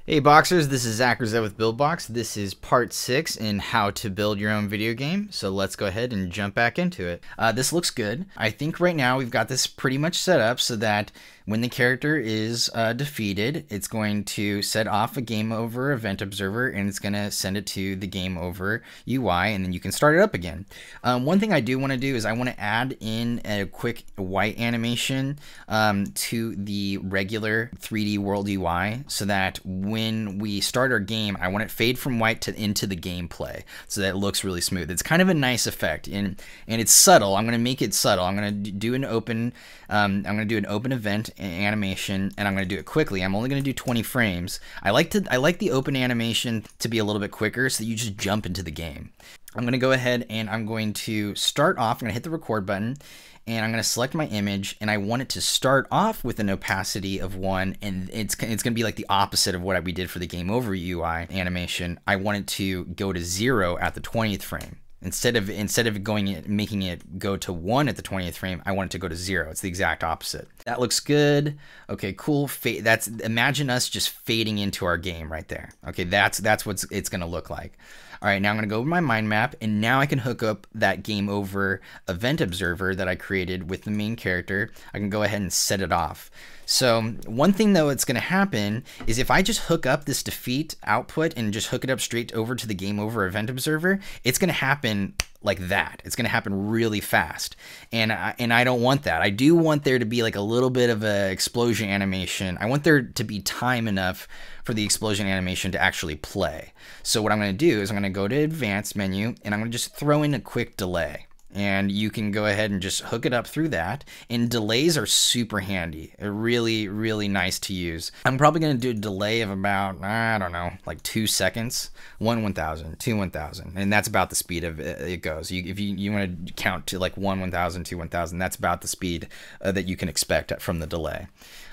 Hey Boxers, this is Zack with Buildbox. This is part 6 in how to build your own video game. So let's go ahead and jump back into it. This looks good. I think right now we've got this pretty much set up so that when the character is defeated, it's going to set off a game over event observer and it's going to send it to the game over UI, and then you can start it up again. One thing I do want to do is I want to add in a quick white animation to the regular 3D world UI so that when we start our game, I want it fade from white to into the gameplay so that it looks really smooth. It's kind of a nice effect, and it's subtle. I'm going to make it subtle. I'm going to do an open event animation, and I'm going to do it quickly. I'm only going to do 20 frames. I like the open animation to be a little bit quicker so that you just jump into the game. I'm going to go ahead and I'm going to start off. I'm going to hit the record button, and I'm going to select my image, and I want it to start off with an opacity of 1, and it's going to be like the opposite of what we did for the game over UI animation. I want it to go to 0 at the 20th frame. Instead of making it go to 1 at the 20th frame, I want it to go to 0. It's the exact opposite. That looks good. Okay, cool. Imagine us just fading into our game right there. Okay, that's what it's gonna look like. All right, now I'm gonna go over my mind map, and now I can hook up that game over event observer that I created with the main character. I can go ahead and set it off. So one thing though that's going to happen is if I just hook up this defeat output and just hook it up straight over to the game over event observer, it's going to happen like that. It's going to happen really fast, and I don't want that. I do want there to be like a little bit of a explosion animation. I want there to be time enough for the explosion animation to actually play. So what I'm going to do is I'm going to go to advanced menu, and I'm going to just throw in a quick delay. And you can go ahead and just hook it up through that. And delays are super handy. They're really, really nice to use. I'm probably going to do a delay of about, I don't know, like 2 seconds. 1/1000, 2/1000. And that's about the speed of it goes. If you want to count to like 1/1000, 2/1000, that's about the speed that you can expect from the delay.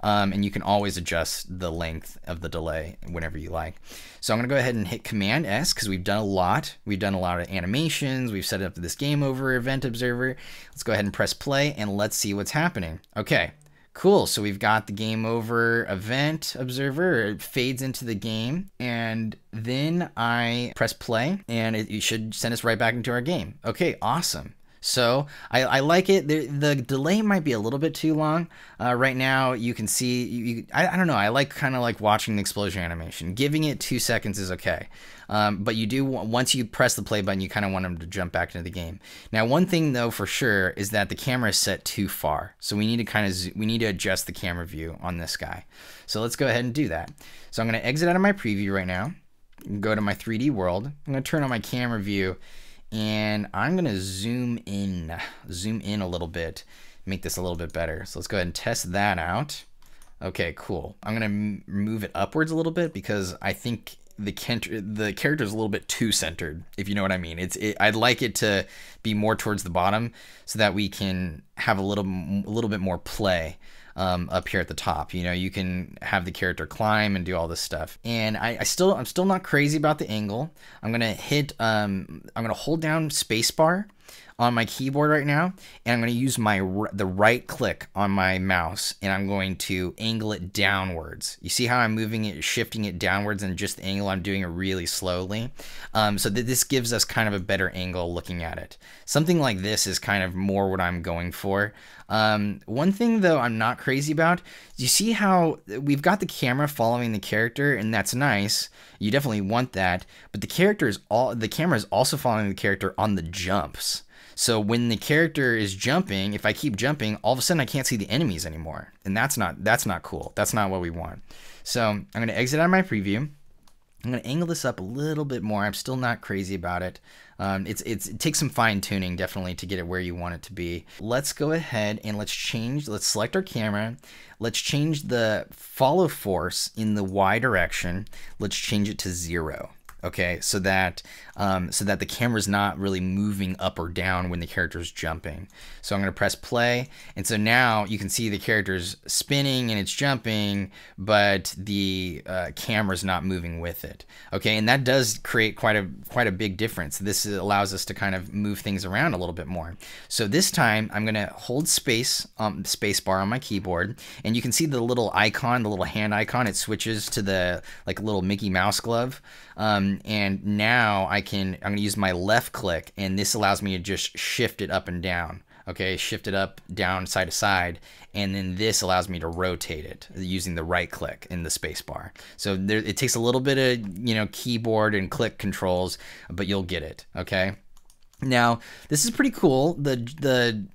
And you can always adjust the length of the delay whenever you like. So I'm going to go ahead and hit Command S because we've done a lot. We've done a lot of animations. We've set up this game over event observer. Let's go ahead and press play, and let's see what's happening. Okay, cool. So we've got the game over event observer. It fades into the game, and then I press play, and it should send us right back into our game. Okay, awesome. So I like it. The delay might be a little bit too long. Right now you can see, I don't know, I kind of like watching the explosion animation. Giving it 2 seconds is okay. But you do, once you press the play button, you kind of want them to jump back into the game. Now one thing though for sure is that the camera is set too far. So we need to adjust the camera view on this guy. So let's go ahead and do that. So I'm going to exit out of my preview right now, go to my 3D world. I'm going to turn on my camera view, and I'm going to zoom in a little bit, make this a little bit better. So let's go ahead and test that out. Okay, cool. I'm going to move it upwards a little bit because I think the character is a little bit too centered, if you know what I mean. I'd like it to be more towards the bottom so that we can have a little bit more play up here at the top. You know, you can have the character climb and do all this stuff. And I'm still not crazy about the angle. I'm gonna hold down spacebar on my keyboard right now, and I'm going to use the right click on my mouse, and I'm going to angle it downwards. You see how I'm moving it, shifting it downwards, and just the angle I'm doing it really slowly, so that this gives us kind of a better angle looking at it. Something like this is kind of more what I'm going for. One thing though I'm not crazy about, you see how we've got the camera following the character, and that's nice. You definitely want that, but the camera is also following the character on the jumps. So when the character is jumping, if I keep jumping, all of a sudden I can't see the enemies anymore, and that's not cool. That's not what we want. So I'm going to exit out of my preview. I'm going to angle this up a little bit more. I'm still not crazy about it. It takes some fine tuning definitely to get it where you want it to be. Let's go ahead and let's select our camera. Let's change the follow force in the Y direction. Let's change it to 0. Okay, so that the camera's not really moving up or down when the character's jumping. So I'm going to press play, and so now you can see the character's spinning and it's jumping, but the camera's not moving with it. Okay, and that does create quite a big difference. This allows us to kind of move things around a little bit more. So this time I'm going to hold space bar on my keyboard, and you can see the little icon, the little hand icon. It switches to the like little Mickey Mouse glove. And now I'm going to use my left click, and this allows me to just shift it up and down. Okay, shift it up, down, side to side, and then this allows me to rotate it using the right click in the space bar. So it takes a little bit of, keyboard and click controls, but you'll get it. Okay. Now this is pretty cool. The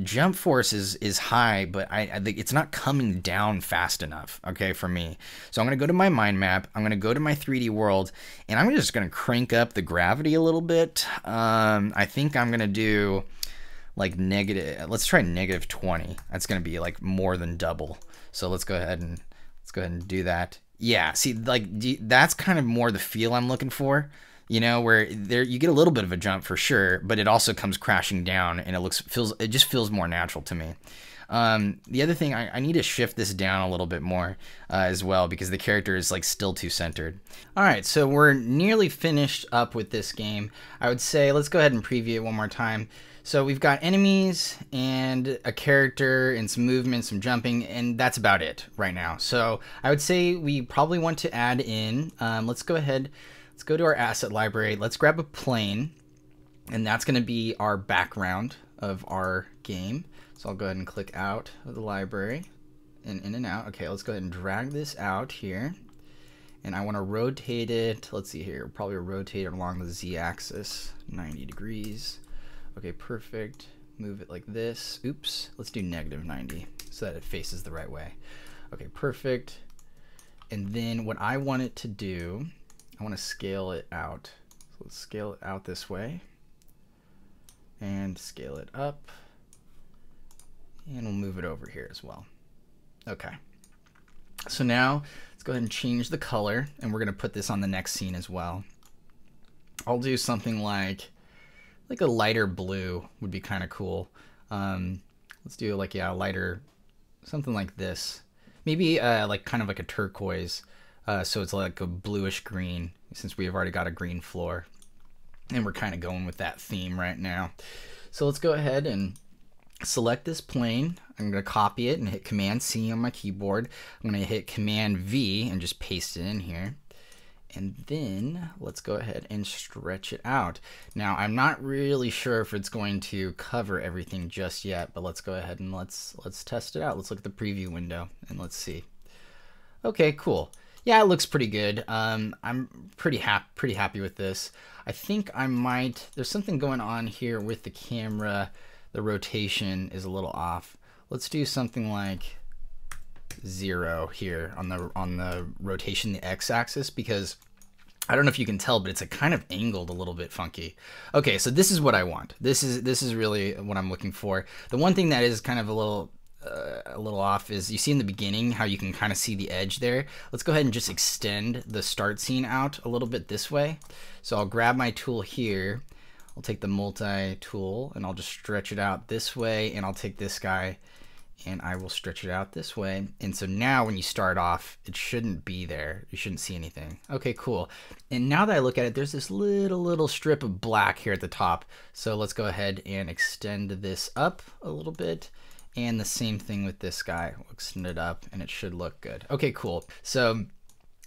jump force is high, but I think it's not coming down fast enough. Okay, for me. So I'm gonna go to my mind map. I'm gonna go to my 3D world, and I'm just gonna crank up the gravity a little bit. I think I'm gonna do like let's try -20. That's gonna be like more than double. So let's go ahead and do that. Yeah, see, like that's kind of more the feel I'm looking for. Where there you get a little bit of a jump for sure, but it also comes crashing down, and it just feels more natural to me. The other thing, I need to shift this down a little bit more as well, because the character is like still too centered. All right, so we're nearly finished up with this game. I would say let's go ahead and preview it one more time. So we've got enemies and a character and some movement, some jumping, and that's about it right now. So I would say we probably want to add in, let's go to our asset library. Let's grab a plane, and that's going to be our background of our game. So I'll go ahead and click out of the library and in and out. Okay, let's go ahead and drag this out here, and I want to rotate it. Let's see here, probably rotate it along the z-axis, 90 degrees. Okay, perfect. Move it like this. Oops, let's do -90 so that it faces the right way. Okay, perfect. And then what I want it to do, I want to scale it out. So let's scale it out this way and scale it up, and we'll move it over here as well. Okay, so now let's go ahead and change the color, and we're going to put this on the next scene as well. I'll do something like a lighter blue would be kind of cool. Let's do like, yeah, lighter, something like this. Maybe like kind of like a turquoise. So it's like a bluish green, since we've already got a green floor, and we're kind of going with that theme right now. So let's go ahead and select this plane. I'm going to copy it and hit Command C on my keyboard. I'm going to hit Command V and just paste it in here. And then let's go ahead and stretch it out. Now I'm not really sure if it's going to cover everything just yet, but let's go ahead and let's test it out. Let's look at the preview window and let's see. Okay, cool. Yeah, it looks pretty good. I'm pretty happy with this. I think there's something going on here with the camera. The rotation is a little off. Let's do something like 0 here on the rotation, the x-axis, because I don't know if you can tell, but it's kind of angled a little bit funky. Okay, so this is what I want. This is really what I'm looking for. The one thing that is kind of a little off is, you see in the beginning how you can kind of see the edge there. Let's go ahead and just extend the start scene out a little bit this way. So I'll grab my tool here. I'll take the multi-tool and I'll just stretch it out this way, and I'll take this guy and I will stretch it out this way. And so now when you start off, it shouldn't be there. You shouldn't see anything. Okay, cool. And now that I look at it, there's this little strip of black here at the top. So let's go ahead and extend this up a little bit. And the same thing with this guy. We'll extend it up and it should look good. Okay, cool. So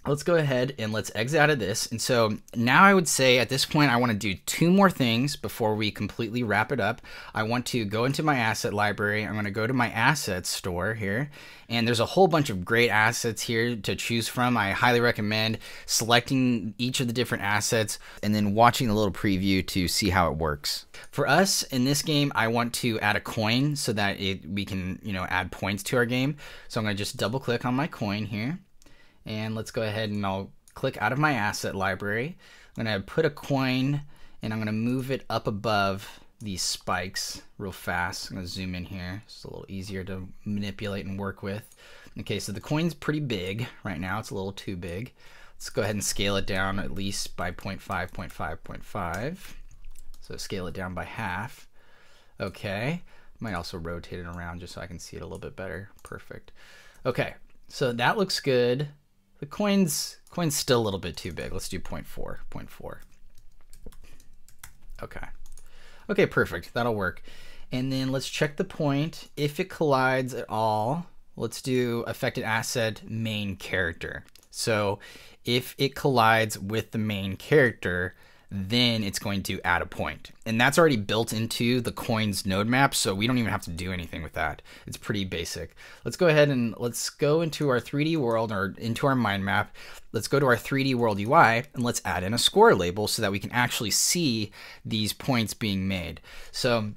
let's go ahead and let's exit out of this. And so now I would say at this point, I want to do 2 more things before we completely wrap it up. I want to go into my asset library. I'm going to go to my assets store here, and there's a whole bunch of great assets here to choose from. I highly recommend selecting each of the different assets and then watching a little preview to see how it works. For us in this game, I want to add a coin so that we can, add points to our game. So I'm going to just double click on my coin here. And let's go ahead and I'll click out of my asset library. I'm going to put a coin and I'm going to move it up above these spikes real fast. I'm going to zoom in here. It's a little easier to manipulate and work with. Okay, so the coin's pretty big right now. It's a little too big. Let's go ahead and scale it down at least by 0.5, 0.5, 0.5. So scale it down by half. Okay. Might also rotate it around just so I can see it a little bit better. Perfect. Okay. So that looks good. The coin's still a little bit too big. Let's do 0.4, 0.4. Okay. Okay, perfect. That'll work. And then let's check the point. If it collides at all, let's do affected asset main character. So if it collides with the main character, then it's going to add a point. And that's already built into the coins node map, so we don't even have to do anything with that. It's pretty basic. Let's go ahead and let's go into our 3D world or into our mind map. Let's go to our 3D world UI and let's add in a score label so that we can actually see these points being made. So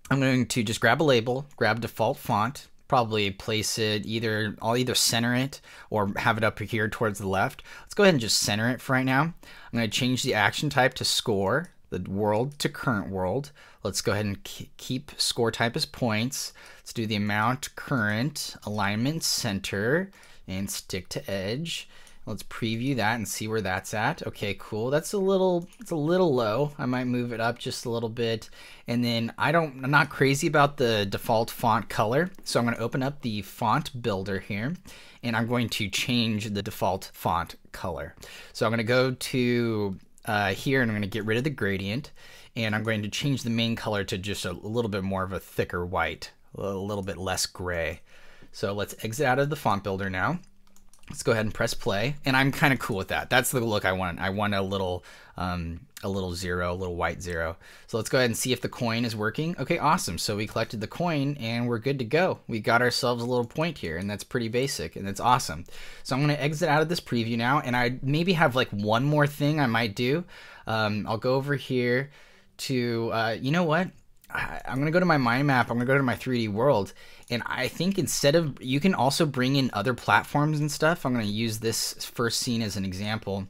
I'm going to just grab a label, grab default font, probably place it I'll either center it or have it up here towards the left. Let's go ahead and just center it for right now. I'm going to change the action type to score, the world to current world. Let's go ahead and keep score type as points. Let's do the amount, current, alignment, center, and stick to edge. Let's preview that and see where that's at. Okay, cool. It's a little low. I might move it up just a little bit. And then I'm not crazy about the default font color. So I'm going to open up the font builder here and I'm going to change the default font color. So I'm going to go to here and I'm going to get rid of the gradient and I'm going to change the main color to just a little bit more of a thicker white, a little bit less gray. So let's exit out of the font builder now. Let's go ahead and press play, and I'm kind of cool with that. That's the look I want. I want a little zero, a little white zero. So let's go ahead and see if the coin is working. Okay, awesome. So we collected the coin, and we're good to go. We got ourselves a little point here, and that's pretty basic, and that's awesome. So I'm going to exit out of this preview now, and I maybe have like one more thing I might do. I'll go over here to, you know what? I'm going to go to my mind map. I'm going to go to my 3D world. And I think you can also bring in other platforms and stuff. I'm going to use this first scene as an example.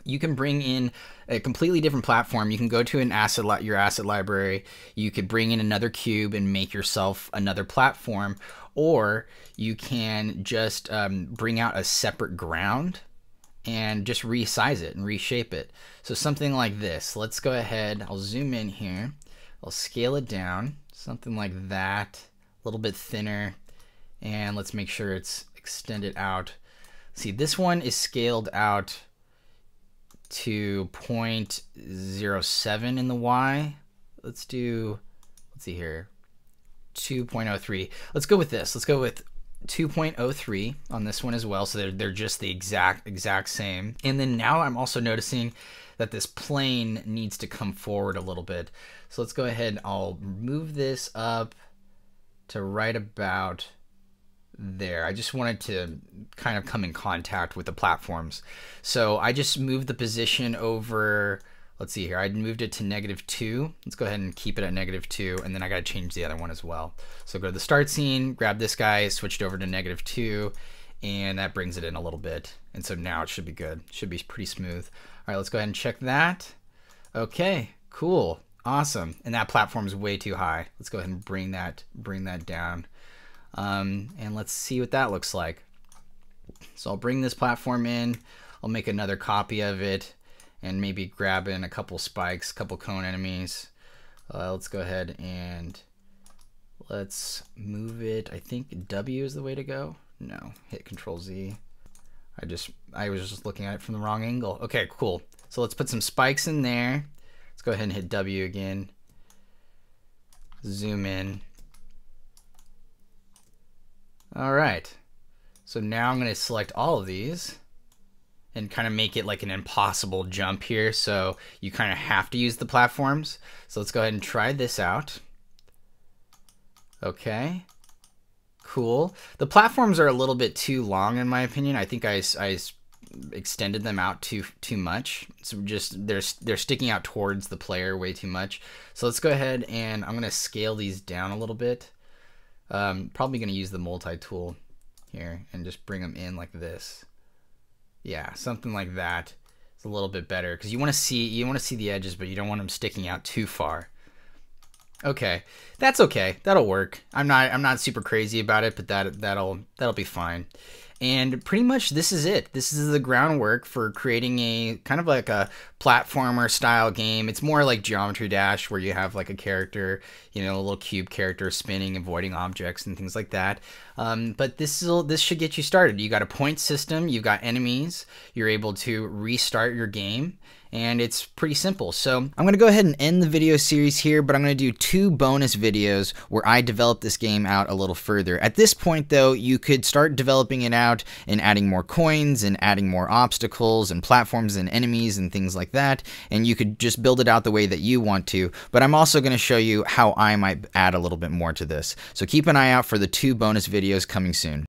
You can bring in a completely different platform. You can go to your asset library. You could bring in another cube and make yourself another platform. Or you can just bring out a separate ground and just resize it and reshape it. So something like this. Let's go ahead. I'll zoom in here. I'll scale it down, something like that, a little bit thinner, and let's make sure it's extended out. See, this one is scaled out to 0.07 in the Y. Let's see here, 2.03. Let's go with this. Let's go with 2.03 on this one as well, so they're just the exact same. And then now I'm also noticing that this plane needs to come forward a little bit. So let's go ahead. I'll move this up to right about there. I just wanted to kind of come in contact with the platforms. So I just moved the position over, let's see here. I moved it to -2. Let's go ahead and keep it at -2. And then I got to change the other one as well. So go to the start scene, grab this guy, switch it over to -2. And that brings it in a little bit. And so now it should be good. Should be pretty smooth. All right, let's go ahead and check that. Okay, cool. Awesome. And that platform is way too high. Let's go ahead and bring that down. And let's see what that looks like. So I'll bring this platform in. I'll make another copy of it and maybe grab in a couple spikes, a couple cone enemies. Let's go ahead and let's move it. I think W is the way to go. No, hit Control Z. I was just looking at it from the wrong angle. Okay, cool. So let's put some spikes in there. Let's go ahead and hit W again. Zoom in. All right. So now I'm going to select all of these and kind of make it like an impossible jump here. So you kind of have to use the platforms. So let's go ahead and try this out. Okay. Cool. The platforms are a little bit too long in my opinion. I think I extended them out too much. So just they're sticking out towards the player way too much. So let's go ahead and I'm going to scale these down a little bit. Probably going to use the multi-tool here and just bring them in like this. Yeah, something like that. It's a little bit better because you want to see the edges, but you don't want them sticking out too far. Okay, that's okay. That'll work. I'm not super crazy about it, but that'll be fine. And pretty much this is it. This is the groundwork for creating a kind of like a platformer style game. It's more like Geometry Dash, where you have like a character, you know, a little cube character spinning, avoiding objects and things like that. But this should get you started. You got a point system, you've got enemies, you're able to restart your game, and it's pretty simple. So I'm going to go ahead and end the video series here, but I'm going to do 2 bonus videos where I develop this game out a little further. At this point though, you could start developing it out and adding more coins and adding more obstacles and platforms and enemies and things like that, and you could just build it out the way that you want to. But I'm also going to show you how I might add a little bit more to this. So keep an eye out for the 2 bonus videos coming soon.